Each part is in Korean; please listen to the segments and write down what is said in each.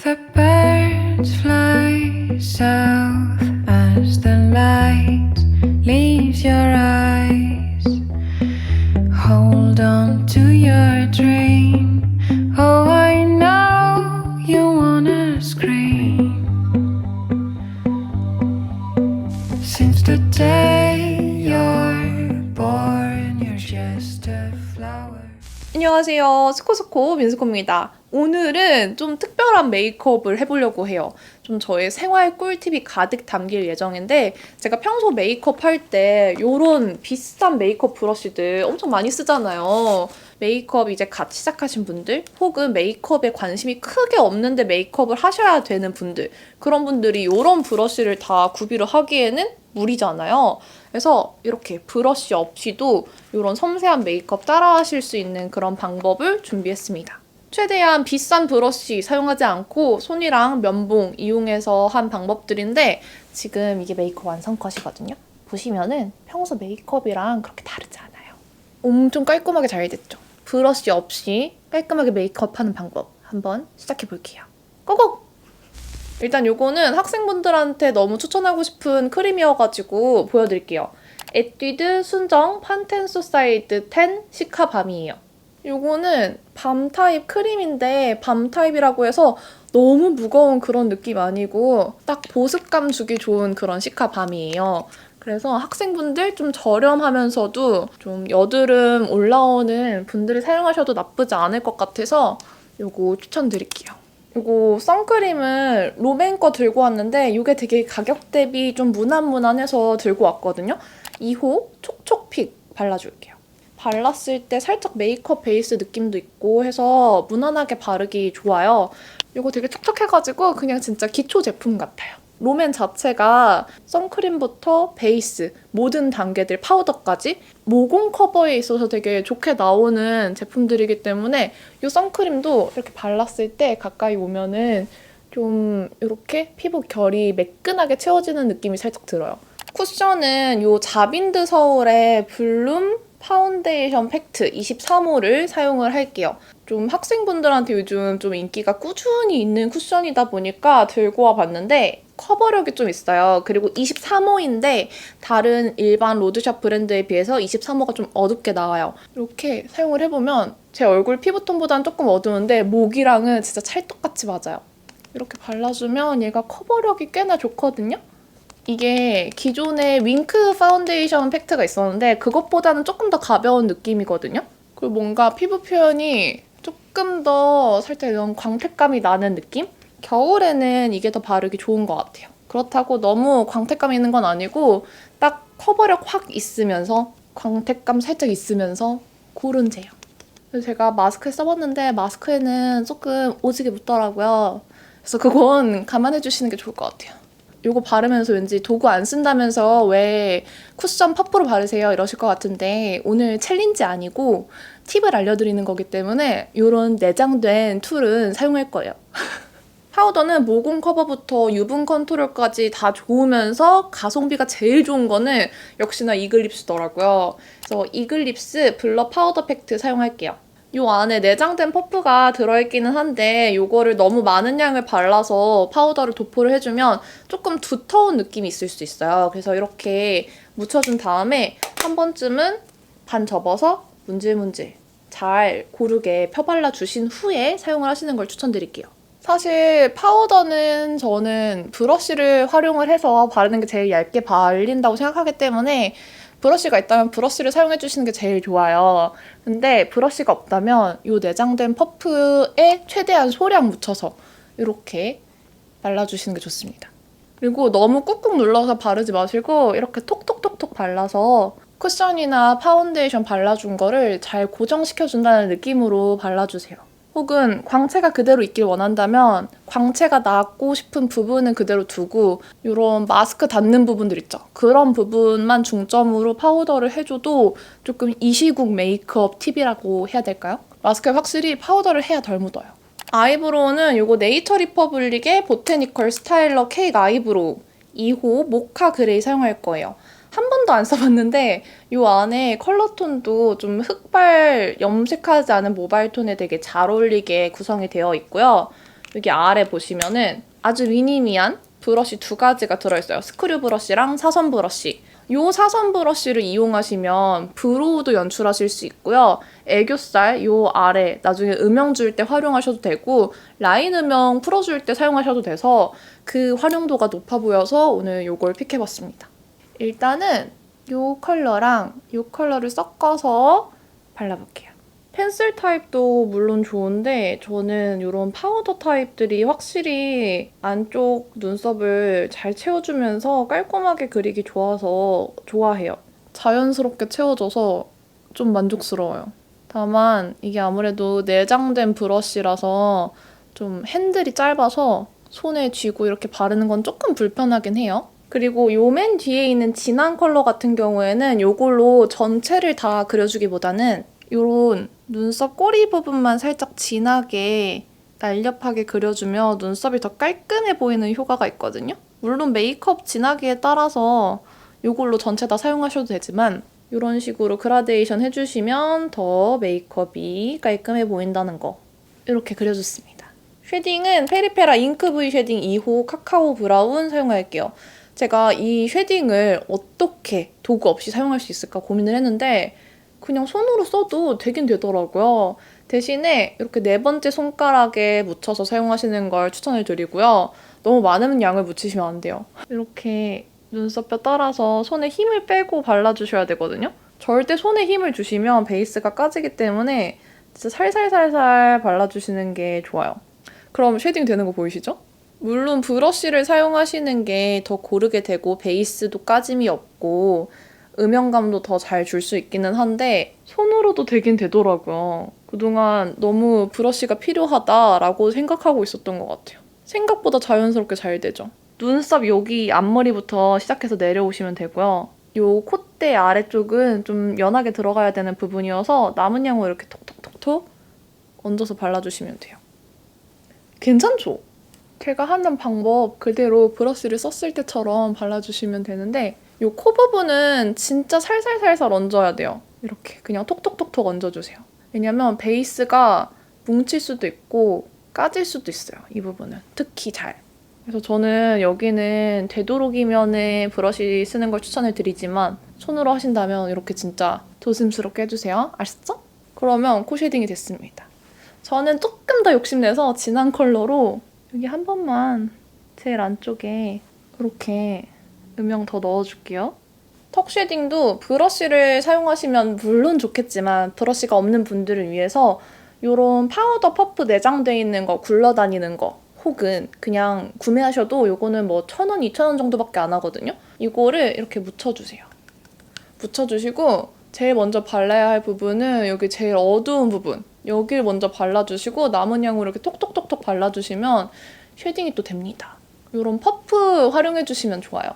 The birds fly south as the light leaves your eyes. Hold on to your dream. Oh, I know you wanna scream. Since the day you're born, you're just a flower. 안녕하세요. 스코스코 민스코입니다. 오늘은 좀 특별한 메이크업을 해보려고 해요. 좀 저의 생활 꿀팁이 가득 담길 예정인데 제가 평소 메이크업 할 때 이런 비싼 메이크업 브러쉬들 엄청 많이 쓰잖아요. 메이크업 이제 갓 시작하신 분들 혹은 메이크업에 관심이 크게 없는데 메이크업을 하셔야 되는 분들, 그런 분들이 이런 브러쉬를 다 구비를 하기에는 무리잖아요. 그래서 이렇게 브러쉬 없이도 이런 섬세한 메이크업 따라 하실 수 있는 그런 방법을 준비했습니다. 최대한 비싼 브러쉬 사용하지 않고 손이랑 면봉 이용해서 한 방법들인데 지금 이게 메이크업 완성컷이거든요. 보시면은 평소 메이크업이랑 그렇게 다르지 않아요. 엄청 깔끔하게 잘 됐죠? 브러쉬 없이 깔끔하게 메이크업하는 방법 한번 시작해 볼게요. 고고! 일단 요거는 학생분들한테 너무 추천하고 싶은 크림이어가지고 보여드릴게요. 에뛰드 순정 판텐 소사이드 10 시카 밤이에요. 요거는 밤 타입 크림인데 밤 타입이라고 해서 너무 무거운 그런 느낌 아니고 딱 보습감 주기 좋은 그런 시카 밤이에요. 그래서 학생분들 좀 저렴하면서도 좀 여드름 올라오는 분들이 사용하셔도 나쁘지 않을 것 같아서 요거 추천드릴게요. 이거 선크림을 롬앤 거 들고 왔는데 이게 되게 가격 대비 좀 무난무난해서 들고 왔거든요. 2호 촉촉픽 발라줄게요. 발랐을 때 살짝 메이크업 베이스 느낌도 있고 해서 무난하게 바르기 좋아요. 이거 되게 촉촉해가지고 그냥 진짜 기초 제품 같아요. 롬앤 자체가 선크림부터 베이스, 모든 단계들 파우더까지 모공 커버에 있어서 되게 좋게 나오는 제품들이기 때문에 이 선크림도 이렇게 발랐을 때 가까이 오면은 좀 이렇게 피부 결이 매끈하게 채워지는 느낌이 살짝 들어요. 쿠션은 이 자빈드 서울의 블룸 파운데이션 팩트 23호를 사용을 할게요. 좀 학생분들한테 요즘 좀 인기가 꾸준히 있는 쿠션이다 보니까 들고 와봤는데 커버력이 좀 있어요. 그리고 23호인데 다른 일반 로드샵 브랜드에 비해서 23호가 좀 어둡게 나와요. 이렇게 사용을 해보면 제 얼굴 피부톤보다는 조금 어두운데 목이랑은 진짜 찰떡같이 맞아요. 이렇게 발라주면 얘가 커버력이 꽤나 좋거든요. 이게 기존에 윙크 파운데이션 팩트가 있었는데 그것보다는 조금 더 가벼운 느낌이거든요. 그리고 뭔가 피부 표현이 조금 더 살짝 이런 광택감이 나는 느낌? 겨울에는 이게 더 바르기 좋은 것 같아요. 그렇다고 너무 광택감 있는 건 아니고 딱 커버력 확 있으면서 광택감 살짝 있으면서 고른 제형. 그래서 제가 마스크 써봤는데 마스크에는 조금 오지게 묻더라고요. 그래서 그건 감안해 주시는 게 좋을 것 같아요. 이거 바르면서 왠지 도구 안 쓴다면서 왜 쿠션 퍼프로 바르세요 이러실 것 같은데 오늘 챌린지 아니고 팁을 알려드리는 거기 때문에 이런 내장된 툴은 사용할 거예요. 파우더는 모공 커버부터 유분 컨트롤까지 다 좋으면서 가성비가 제일 좋은 거는 역시나 이글립스더라고요. 그래서 이글립스 블러 파우더 팩트 사용할게요. 이 안에 내장된 퍼프가 들어있기는 한데 이거를 너무 많은 양을 발라서 파우더를 도포를 해주면 조금 두터운 느낌이 있을 수 있어요. 그래서 이렇게 묻혀준 다음에 한 번쯤은 반 접어서 문질문질 잘 고르게 펴발라주신 후에 사용을 하시는 걸 추천드릴게요. 사실 파우더는 저는 브러쉬를 활용을 해서 바르는 게 제일 얇게 발린다고 생각하기 때문에 브러쉬가 있다면 브러쉬를 사용해 주시는 게 제일 좋아요. 근데 브러쉬가 없다면 이 내장된 퍼프에 최대한 소량 묻혀서 이렇게 발라주시는 게 좋습니다. 그리고 너무 꾹꾹 눌러서 바르지 마시고 이렇게 톡톡톡톡 발라서 쿠션이나 파운데이션 발라준 거를 잘 고정시켜준다는 느낌으로 발라주세요. 혹은 광채가 그대로 있길 원한다면 광채가 나고 싶은 부분은 그대로 두고 이런 마스크 닿는 부분들 있죠. 그런 부분만 중점으로 파우더를 해줘도 조금 이 시국 메이크업 팁이라고 해야 될까요? 마스크에 확실히 파우더를 해야 덜 묻어요. 아이브로우는 이거 네이처 리퍼블릭의 보테니컬 스타일러 케이크 아이브로우 2호 모카 그레이 사용할 거예요. 한 번도 안 써봤는데 이 안에 컬러톤도 좀 흑발 염색하지 않은 모발톤에 되게 잘 어울리게 구성이 되어 있고요. 여기 아래 보시면은 아주 미니미한 브러쉬 두 가지가 들어있어요. 스크류 브러쉬랑 사선 브러쉬. 요 사선 브러쉬를 이용하시면 브로우도 연출하실 수 있고요. 애교살 요 아래 나중에 음영 줄 때 활용하셔도 되고 라인 음영 풀어줄 때 사용하셔도 돼서 그 활용도가 높아 보여서 오늘 요걸 픽해봤습니다. 일단은 요 컬러랑 요 컬러를 섞어서 발라볼게요. 펜슬 타입도 물론 좋은데 저는 이런 파우더 타입들이 확실히 안쪽 눈썹을 잘 채워주면서 깔끔하게 그리기 좋아서 좋아해요. 자연스럽게 채워져서 좀 만족스러워요. 다만 이게 아무래도 내장된 브러쉬라서 좀 핸들이 짧아서 손에 쥐고 이렇게 바르는 건 조금 불편하긴 해요. 그리고 요 맨 뒤에 있는 진한 컬러 같은 경우에는 요걸로 전체를 다 그려주기보다는 요런 눈썹 꼬리 부분만 살짝 진하게 날렵하게 그려주면 눈썹이 더 깔끔해 보이는 효과가 있거든요. 물론 메이크업 진하기에 따라서 요걸로 전체 다 사용하셔도 되지만 이런 식으로 그라데이션 해주시면 더 메이크업이 깔끔해 보인다는 거. 이렇게 그려줬습니다. 쉐딩은 페리페라 잉크 V 쉐딩 2호 카카오 브라운 사용할게요. 제가 이 쉐딩을 어떻게 도구 없이 사용할 수 있을까 고민을 했는데 그냥 손으로 써도 되긴 되더라고요. 대신에 이렇게 네 번째 손가락에 묻혀서 사용하시는 걸 추천을 드리고요. 너무 많은 양을 묻히시면 안 돼요. 이렇게 눈썹뼈 따라서 손에 힘을 빼고 발라주셔야 되거든요. 절대 손에 힘을 주시면 베이스가 까지기 때문에 진짜 살살살살 발라주시는 게 좋아요. 그럼 쉐딩 되는 거 보이시죠? 물론 브러쉬를 사용하시는 게 더 고르게 되고 베이스도 까짐이 없고 음영감도 더 잘 줄 수 있기는 한데 손으로도 되긴 되더라고요. 그동안 너무 브러쉬가 필요하다라고 생각하고 있었던 것 같아요. 생각보다 자연스럽게 잘 되죠. 눈썹 여기 앞머리부터 시작해서 내려오시면 되고요. 요 콧대 아래쪽은 좀 연하게 들어가야 되는 부분이어서 남은 양으로 이렇게 톡톡톡톡 얹어서 발라주시면 돼요. 괜찮죠? 제가 하는 방법 그대로 브러쉬를 썼을 때처럼 발라주시면 되는데 이 코 부분은 진짜 살살살살 얹어야 돼요. 이렇게 그냥 톡톡톡톡 얹어주세요. 왜냐면 베이스가 뭉칠 수도 있고 까질 수도 있어요. 이 부분은 특히 잘. 그래서 저는 여기는 되도록이면 브러쉬 쓰는 걸 추천을 드리지만 손으로 하신다면 이렇게 진짜 조심스럽게 해주세요. 아셨죠? 그러면 코 쉐딩이 됐습니다. 저는 조금 더 욕심내서 진한 컬러로 여기 한 번만 제일 안쪽에 이렇게 음영 더 넣어줄게요. 턱 쉐딩도 브러쉬를 사용하시면 물론 좋겠지만 브러쉬가 없는 분들을 위해서 이런 파우더 퍼프 내장돼 있는 거 굴러다니는 거 혹은 그냥 구매하셔도 이거는 뭐 1,000원, 2,000원 정도밖에 안 하거든요. 이거를 이렇게 묻혀주세요. 묻혀주시고 제일 먼저 발라야 할 부분은 여기 제일 어두운 부분 여기를 먼저 발라주시고 남은 양으로 이렇게 톡톡톡톡 발라주시면 쉐딩이 또 됩니다. 이런 퍼프 활용해주시면 좋아요.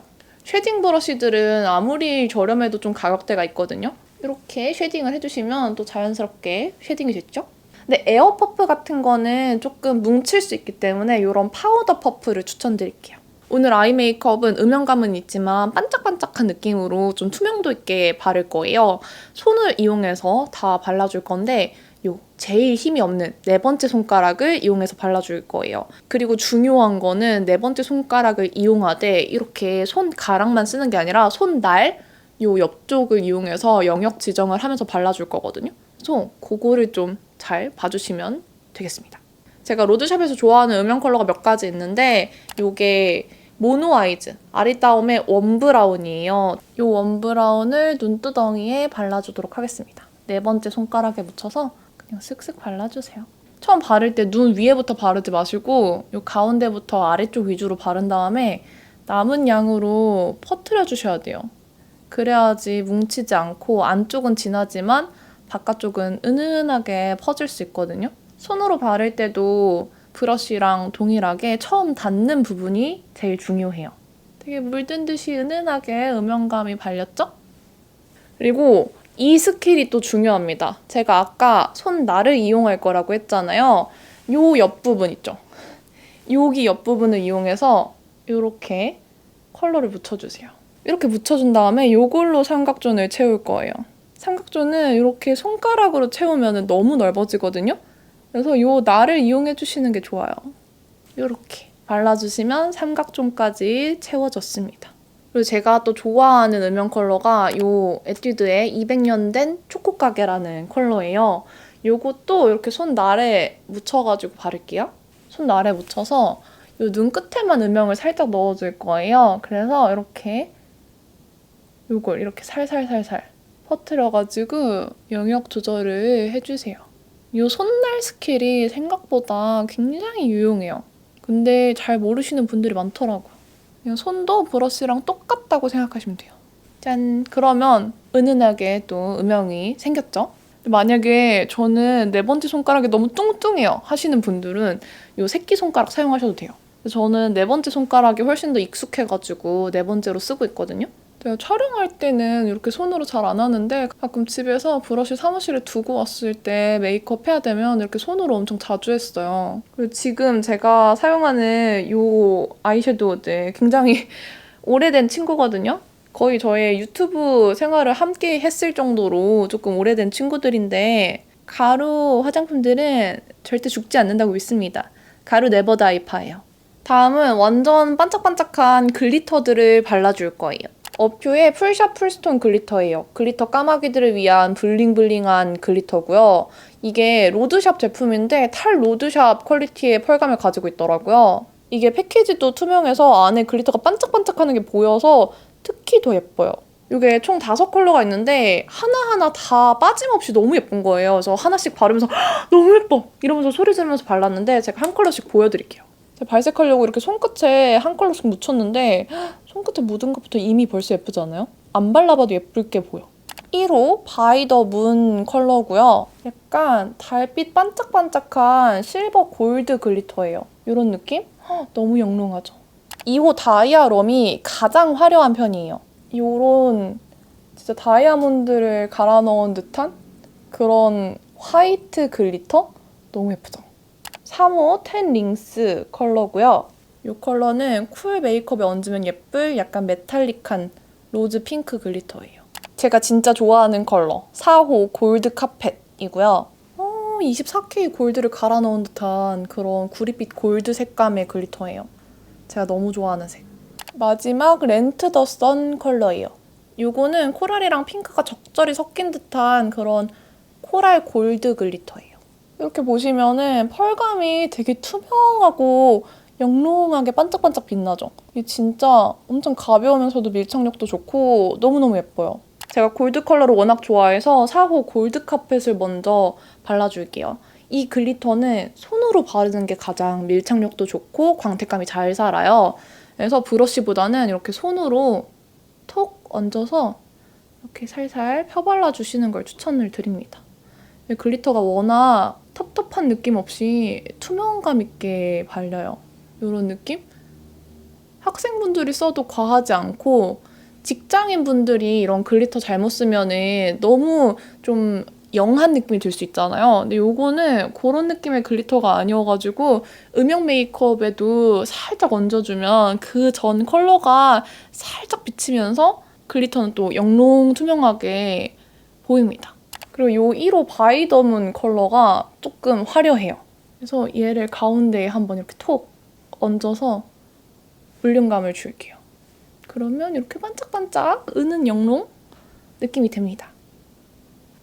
쉐딩 브러쉬들은 아무리 저렴해도 좀 가격대가 있거든요. 이렇게 쉐딩을 해주시면 또 자연스럽게 쉐딩이 됐죠? 근데 에어 퍼프 같은 거는 조금 뭉칠 수 있기 때문에 이런 파우더 퍼프를 추천드릴게요. 오늘 아이 메이크업은 음영감은 있지만 반짝반짝한 느낌으로 좀 투명도 있게 바를 거예요. 손을 이용해서 다 발라줄 건데 요 제일 힘이 없는 네 번째 손가락을 이용해서 발라줄 거예요. 그리고 중요한 거는 네 번째 손가락을 이용하되 이렇게 손가락만 쓰는 게 아니라 손날 요 옆쪽을 이용해서 영역 지정을 하면서 발라줄 거거든요. 그래서 그거를 좀 잘 봐주시면 되겠습니다. 제가 로드샵에서 좋아하는 음영 컬러가 몇 가지 있는데 이게 모노 아이즈 아리따움의 원 브라운이에요. 이 원 브라운을 눈두덩이에 발라주도록 하겠습니다. 네 번째 손가락에 묻혀서 그냥 쓱쓱 발라주세요. 처음 바를 때 눈 위에부터 바르지 마시고 이 가운데부터 아래쪽 위주로 바른 다음에 남은 양으로 퍼뜨려 주셔야 돼요. 그래야지 뭉치지 않고 안쪽은 진하지만 바깥쪽은 은은하게 퍼질 수 있거든요. 손으로 바를 때도 브러쉬랑 동일하게 처음 닿는 부분이 제일 중요해요. 되게 물든 듯이 은은하게 음영감이 발렸죠? 그리고 이 스킬이 또 중요합니다. 제가 아까 손날을 이용할 거라고 했잖아요. 요 옆부분 있죠? 여기 옆부분을 이용해서 이렇게 컬러를 묻혀주세요. 이렇게 묻혀준 다음에 이걸로 삼각존을 채울 거예요. 삼각존은 이렇게 손가락으로 채우면 너무 넓어지거든요. 그래서 이 날을 이용해 주시는 게 좋아요. 이렇게 발라주시면 삼각존까지 채워졌습니다. 그리고 제가 또 좋아하는 음영 컬러가 이 에뛰드의 200년 된 초코가게라는 컬러예요. 요것도 이렇게 손날에 묻혀가지고 바를게요. 손날에 묻혀서 이 눈 끝에만 음영을 살짝 넣어줄 거예요. 그래서 이렇게 요걸 이렇게 살살살살 퍼뜨려가지고 영역 조절을 해주세요. 이 손날 스킬이 생각보다 굉장히 유용해요. 근데 잘 모르시는 분들이 많더라고요. 그냥 손도 브러쉬랑 똑같다고 생각하시면 돼요. 짠! 그러면 은은하게 또 음영이 생겼죠? 만약에 저는 네 번째 손가락이 너무 뚱뚱해요 하시는 분들은 이 새끼손가락 사용하셔도 돼요. 저는 네 번째 손가락이 훨씬 더 익숙해가지고 네 번째로 쓰고 있거든요. 제가 촬영할 때는 이렇게 손으로 잘 안 하는데 가끔 집에서 브러쉬 사무실에 두고 왔을 때 메이크업 해야 되면 이렇게 손으로 엄청 자주 했어요. 그리고 지금 제가 사용하는 이 아이섀도우들 굉장히 오래된 친구거든요. 거의 저의 유튜브 생활을 함께 했을 정도로 조금 오래된 친구들인데 가루 화장품들은 절대 죽지 않는다고 믿습니다. 가루 네버 다이파예요. 다음은 완전 반짝반짝한 글리터들을 발라줄 거예요. 어퓨의 풀샷 풀스톤 글리터예요. 글리터 까마귀들을 위한 블링블링한 글리터고요. 이게 로드샵 제품인데 탈 로드샵 퀄리티의 펄감을 가지고 있더라고요. 이게 패키지도 투명해서 안에 글리터가 반짝반짝하는 게 보여서 특히 더 예뻐요. 이게 총 5컬러가 있는데 하나하나 다 빠짐없이 너무 예쁜 거예요. 그래서 하나씩 바르면서 너무 예뻐! 이러면서 소리 지르면서 발랐는데 제가 한 컬러씩 보여드릴게요. 제가 발색하려고 이렇게 손끝에 한 컬러씩 묻혔는데 손끝에 묻은 것부터 이미 벌써 예쁘지 않아요? 안 발라봐도 예쁠게 보여. 1호 바이 더 문 컬러고요. 약간 달빛 반짝반짝한 실버 골드 글리터예요. 이런 느낌? 너무 영롱하죠? 2호 다이아 럼이 가장 화려한 편이에요. 이런 진짜 다이아몬드를 갈아 넣은 듯한 그런 화이트 글리터? 너무 예쁘죠? 3호 텐 링스 컬러고요. 이 컬러는 쿨 메이크업에 얹으면 예쁠 약간 메탈릭한 로즈 핑크 글리터예요. 제가 진짜 좋아하는 컬러 4호 골드 카펫이고요. 24K 골드를 갈아 넣은 듯한 그런 구릿빛 골드 색감의 글리터예요. 제가 너무 좋아하는 색. 마지막 렌트 더 선 컬러예요. 이거는 코랄이랑 핑크가 적절히 섞인 듯한 그런 코랄 골드 글리터예요. 이렇게 보시면은 펄감이 되게 투명하고 영롱하게 반짝반짝 빛나죠? 이게 진짜 엄청 가벼우면서도 밀착력도 좋고 너무너무 예뻐요. 제가 골드 컬러를 워낙 좋아해서 4호 골드 카펫을 먼저 발라줄게요. 이 글리터는 손으로 바르는 게 가장 밀착력도 좋고 광택감이 잘 살아요. 그래서 브러쉬보다는 이렇게 손으로 톡 얹어서 이렇게 살살 펴발라주시는 걸 추천을 드립니다. 글리터가 워낙 텁텁한 느낌 없이 투명감 있게 발려요. 이런 느낌? 학생분들이 써도 과하지 않고 직장인분들이 이런 글리터 잘못 쓰면은 너무 좀 영한 느낌이 들 수 있잖아요. 근데 요거는 그런 느낌의 글리터가 아니어가지고 음영 메이크업에도 살짝 얹어주면 그 전 컬러가 살짝 비치면서 글리터는 또 영롱 투명하게 보입니다. 그리고 요 1호 바이 더 문 컬러가 조금 화려해요. 그래서 얘를 가운데에 한번 이렇게 톡 얹어서 볼륨감을 줄게요. 그러면 이렇게 반짝반짝 은은 영롱 느낌이 됩니다.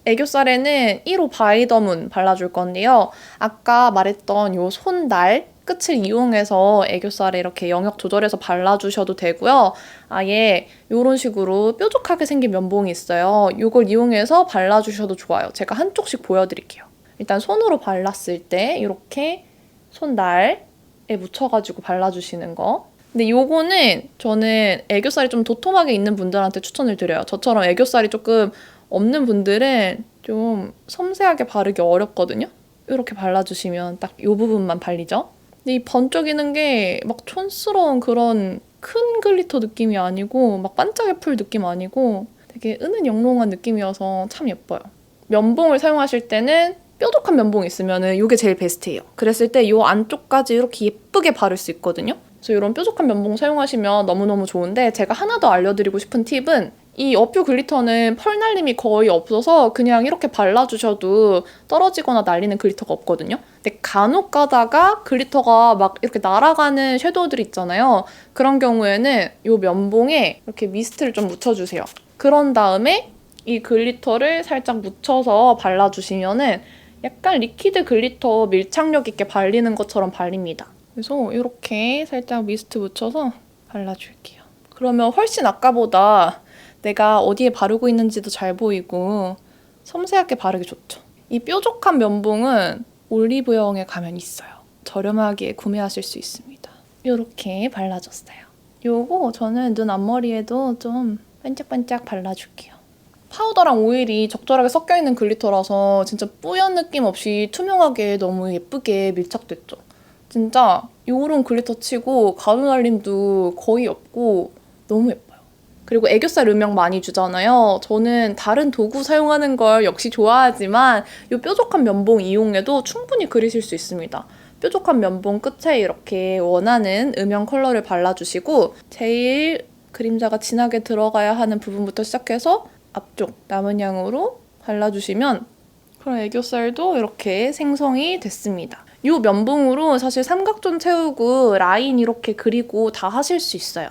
애교살에는 1호 바이 더 문 발라줄 건데요. 아까 말했던 요 손날 끝을 이용해서 애교살에 이렇게 영역 조절해서 발라주셔도 되고요. 아예 이런 식으로 뾰족하게 생긴 면봉이 있어요. 이걸 이용해서 발라주셔도 좋아요. 제가 한쪽씩 보여드릴게요. 일단 손으로 발랐을 때 이렇게 손날에 묻혀가지고 발라주시는 거. 근데 요거는 저는 애교살이 좀 도톰하게 있는 분들한테 추천을 드려요. 저처럼 애교살이 조금 없는 분들은 좀 섬세하게 바르기 어렵거든요. 이렇게 발라주시면 딱 이 부분만 발리죠. 근데 이 번쩍이는 게 막 촌스러운 그런 큰 글리터 느낌이 아니고 막 반짝이 풀 느낌 아니고 되게 은은 영롱한 느낌이어서 참 예뻐요. 면봉을 사용하실 때는 뾰족한 면봉이 있으면 이게 제일 베스트예요. 그랬을 때 이 안쪽까지 이렇게 예쁘게 바를 수 있거든요. 그래서 이런 뾰족한 면봉 사용하시면 너무너무 좋은데 제가 하나 더 알려드리고 싶은 팁은 이 어퓨 글리터는 펄날림이 거의 없어서 그냥 이렇게 발라주셔도 떨어지거나 날리는 글리터가 없거든요. 근데 간혹 가다가 글리터가 막 이렇게 날아가는 섀도우들 있잖아요. 그런 경우에는 이 면봉에 이렇게 미스트를 좀 묻혀주세요. 그런 다음에 이 글리터를 살짝 묻혀서 발라주시면은 약간 리퀴드 글리터 밀착력 있게 발리는 것처럼 발립니다. 그래서 이렇게 살짝 미스트 묻혀서 발라줄게요. 그러면 훨씬 아까보다 내가 어디에 바르고 있는지도 잘 보이고 섬세하게 바르기 좋죠. 이 뾰족한 면봉은 올리브영에 가면 있어요. 저렴하게 구매하실 수 있습니다. 이렇게 발라줬어요. 요거 저는 눈 앞머리에도 좀 반짝반짝 발라줄게요. 파우더랑 오일이 적절하게 섞여있는 글리터라서 진짜 뿌연 느낌 없이 투명하게 너무 예쁘게 밀착됐죠. 진짜 요런 글리터 치고 가루 날림도 거의 없고 너무 예뻐요. 그리고 애교살 음영 많이 주잖아요. 저는 다른 도구 사용하는 걸 역시 좋아하지만 이 뾰족한 면봉 이용해도 충분히 그리실 수 있습니다. 뾰족한 면봉 끝에 이렇게 원하는 음영 컬러를 발라주시고 제일 그림자가 진하게 들어가야 하는 부분부터 시작해서 앞쪽 남은 양으로 발라주시면 그런 애교살도 이렇게 생성이 됐습니다. 이 면봉으로 사실 삼각존 채우고 라인 이렇게 그리고 다 하실 수 있어요.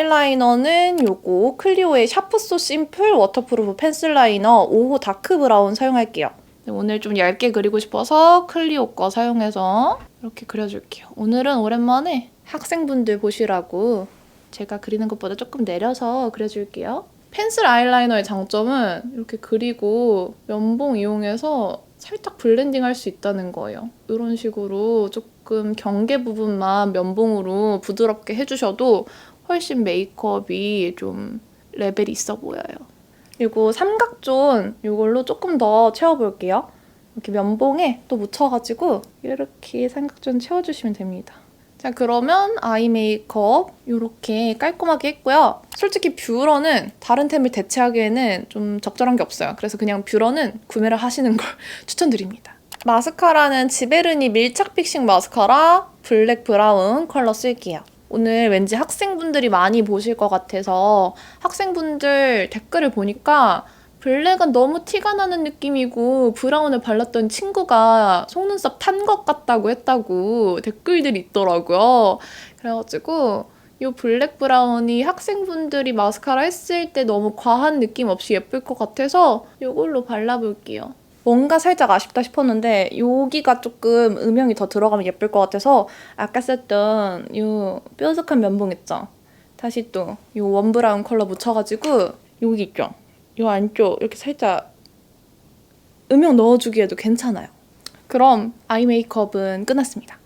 아이라이너는 요거 클리오의 샤프소 심플 워터프루프 펜슬 라이너 5호 다크 브라운 사용할게요. 오늘 좀 얇게 그리고 싶어서 클리오 거 사용해서 이렇게 그려줄게요. 오늘은 오랜만에 학생분들 보시라고 제가 그리는 것보다 조금 내려서 그려줄게요. 펜슬 아이라이너의 장점은 이렇게 그리고 면봉 이용해서 살짝 블렌딩 할 수 있다는 거예요. 이런 식으로 조금 경계 부분만 면봉으로 부드럽게 해주셔도 훨씬 메이크업이 좀 레벨이 있어 보여요. 그리고 삼각존 이걸로 조금 더 채워볼게요. 이렇게 면봉에 또 묻혀가지고 이렇게 삼각존 채워주시면 됩니다. 자, 그러면 아이 메이크업 이렇게 깔끔하게 했고요. 솔직히 뷰러는 다른 템을 대체하기에는 좀 적절한 게 없어요. 그래서 그냥 뷰러는 구매를 하시는 걸 추천드립니다. 마스카라는 지베르니 밀착 픽싱 마스카라 블랙 브라운 컬러 쓸게요. 오늘 왠지 학생분들이 많이 보실 것 같아서 학생분들 댓글을 보니까 블랙은 너무 티가 나는 느낌이고 브라운을 발랐던 친구가 속눈썹 탄 것 같다고 했다고 댓글들이 있더라고요. 그래가지고 이 블랙 브라운이 학생분들이 마스카라 했을 때 너무 과한 느낌 없이 예쁠 것 같아서 이걸로 발라볼게요. 뭔가 살짝 아쉽다 싶었는데 여기가 조금 음영이 더 들어가면 예쁠 것 같아서 아까 썼던 이 뾰족한 면봉 있죠? 다시 또 이 원 브라운 컬러 묻혀가지고 여기 있죠? 이 안쪽 이렇게 살짝 음영 넣어주기에도 괜찮아요. 그럼 아이 메이크업은 끝났습니다.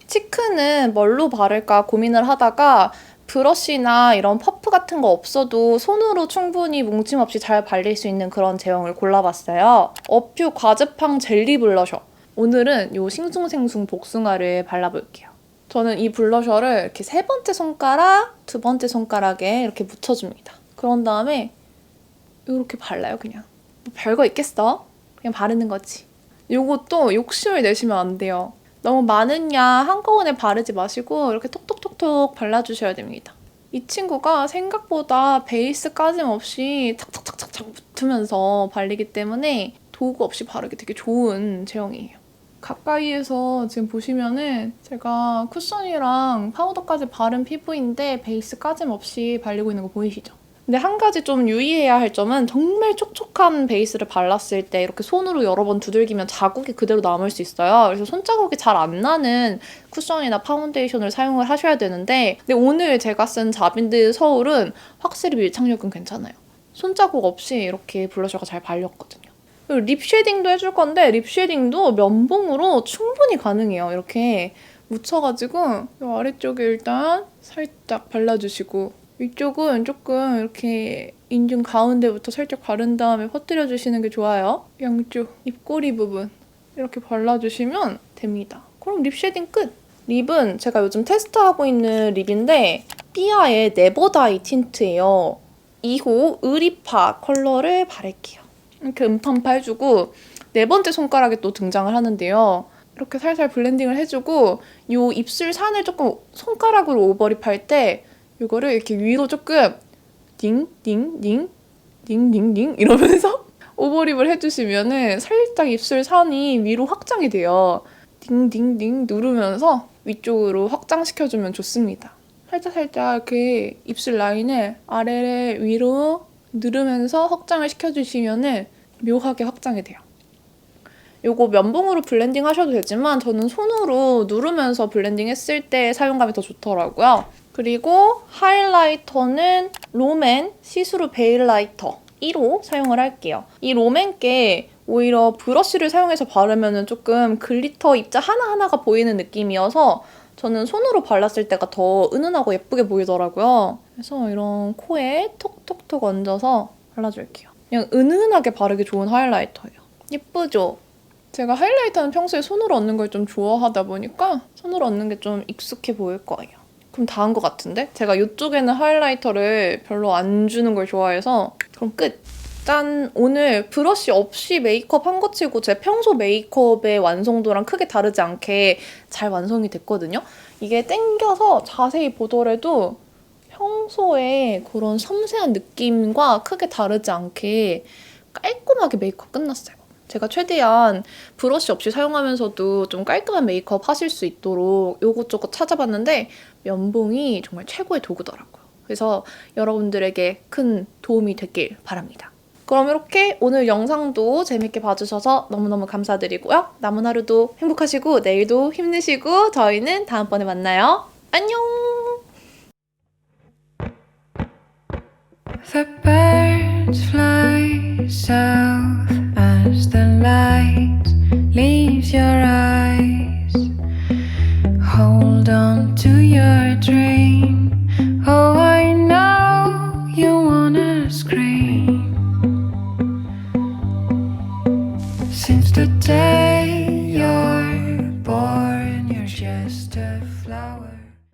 치크는 뭘로 바를까 고민을 하다가 브러쉬나 이런 퍼프 같은 거 없어도 손으로 충분히 뭉침 없이 잘 발릴 수 있는 그런 제형을 골라봤어요. 어퓨 과즙팡 젤리 블러셔. 오늘은 이 싱숭생숭 복숭아를 발라볼게요. 저는 이 블러셔를 이렇게 세 번째 손가락, 두 번째 손가락에 이렇게 묻혀줍니다. 그런 다음에 이렇게 발라요, 그냥. 뭐 별거 있겠어? 그냥 바르는 거지. 요것도 욕심을 내시면 안 돼요. 너무 많은 양 한꺼번에 바르지 마시고 이렇게 톡톡톡톡 발라주셔야 됩니다. 이 친구가 생각보다 베이스 까짐없이 착착착착착 붙으면서 발리기 때문에 도구 없이 바르기 되게 좋은 제형이에요. 가까이에서 지금 보시면은 제가 쿠션이랑 파우더까지 바른 피부인데 베이스 까짐없이 발리고 있는 거 보이시죠? 근데 한 가지 좀 유의해야 할 점은 정말 촉촉한 베이스를 발랐을 때 이렇게 손으로 여러 번 두들기면 자국이 그대로 남을 수 있어요. 그래서 손자국이 잘 안 나는 쿠션이나 파운데이션을 사용을 하셔야 되는데 근데 오늘 제가 쓴 자빈드 서울은 확실히 밀착력은 괜찮아요. 손자국 없이 이렇게 블러셔가 잘 발렸거든요. 그리고 립 쉐딩도 해줄 건데 립 쉐딩도 면봉으로 충분히 가능해요. 이렇게 묻혀가지고 이 아래쪽에 일단 살짝 발라주시고 이쪽은 조금 이렇게 인중 가운데부터 살짝 바른 다음에 퍼뜨려주시는 게 좋아요. 양쪽 입꼬리 부분 이렇게 발라주시면 됩니다. 그럼 립 쉐딩 끝! 립은 제가 요즘 테스트하고 있는 립인데 삐아의 네버다이 틴트예요. 2호 의리파 컬러를 바를게요. 이렇게 음판파 해주고 네 번째 손가락에 또 등장을 하는데요. 이렇게 살살 블렌딩을 해주고 이 입술 산을 조금 손가락으로 오버립 할 때 이거를 이렇게 위로 조금 딩딩딩 딩딩딩 이러면서 오버립을 해주시면은 살짝 입술 선이 위로 확장이 돼요. 딩딩딩 누르면서 위쪽으로 확장시켜주면 좋습니다. 살짝 이렇게 입술 라인을 아래를 위로 누르면서 확장을 시켜주시면은 묘하게 확장이 돼요. 요거 면봉으로 블렌딩 하셔도 되지만 저는 손으로 누르면서 블렌딩 했을 때 사용감이 더 좋더라고요. 그리고 하이라이터는 롬앤 시스루 베일 라이터 1호 사용을 할게요. 이 롬앤께 오히려 브러쉬를 사용해서 바르면 조금 글리터 입자 하나하나가 보이는 느낌이어서 저는 손으로 발랐을 때가 더 은은하고 예쁘게 보이더라고요. 그래서 이런 코에 톡톡톡 얹어서 발라줄게요. 그냥 은은하게 바르기 좋은 하이라이터예요. 예쁘죠? 제가 하이라이터는 평소에 손으로 얹는 걸 좀 좋아하다 보니까 손으로 얹는 게 좀 익숙해 보일 거예요. 그럼 다 한 것 같은데? 제가 이쪽에는 하이라이터를 별로 안 주는 걸 좋아해서 그럼 끝! 짠! 오늘 브러쉬 없이 메이크업 한 거 치고 제 평소 메이크업의 완성도랑 크게 다르지 않게 잘 완성이 됐거든요? 이게 땡겨서 자세히 보더라도 평소에 그런 섬세한 느낌과 크게 다르지 않게 깔끔하게 메이크업 끝났어요. 제가 최대한 브러쉬 없이 사용하면서도 좀 깔끔한 메이크업 하실 수 있도록 요것저것 찾아봤는데 면봉이 정말 최고의 도구더라고요. 그래서 여러분들에게 큰 도움이 됐길 바랍니다. 그럼 이렇게 오늘 영상도 재밌게 봐주셔서 너무너무 감사드리고요. 남은 하루도 행복하시고 내일도 힘내시고 저희는 다음번에 만나요. 안녕! The birds fly south as the light leaves your eyes. Hold on to your dream. Oh, I know you wanna scream. Since the day you're born, you're just a flower.